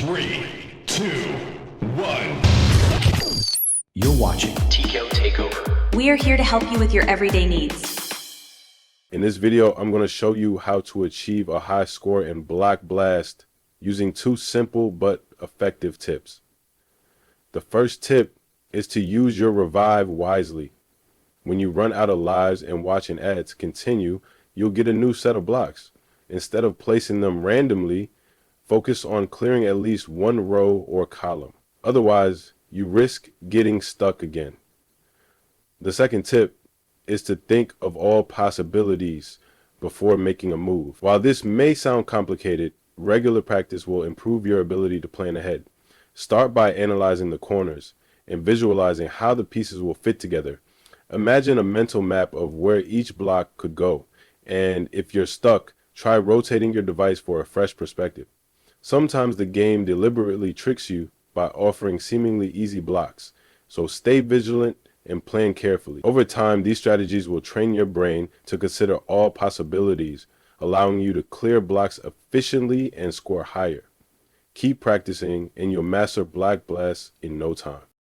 3, 2, 1. You're watching TKO Takeover. We are here to help you with your everyday needs. In this video, I'm going to show you how to achieve a high score in Block Blast using two simple but effective tips. The first tip is to use your revive wisely. When you run out of lives and watch an ad continue, you'll get a new set of blocks. Instead of placing them randomly, focus on clearing at least one row or column. Otherwise, you risk getting stuck again. The second tip is to think of all possibilities before making a move. While this may sound complicated, regular practice will improve your ability to plan ahead. Start by analyzing the corners and visualizing how the pieces will fit together. Imagine a mental map of where each block could go, and if you're stuck, try rotating your device for a fresh perspective. Sometimes the game deliberately tricks you by offering seemingly easy blocks, so stay vigilant and plan carefully. Over time, these strategies will train your brain to consider all possibilities, allowing you to clear blocks efficiently and score higher. Keep practicing and you'll master Block Blast in no time.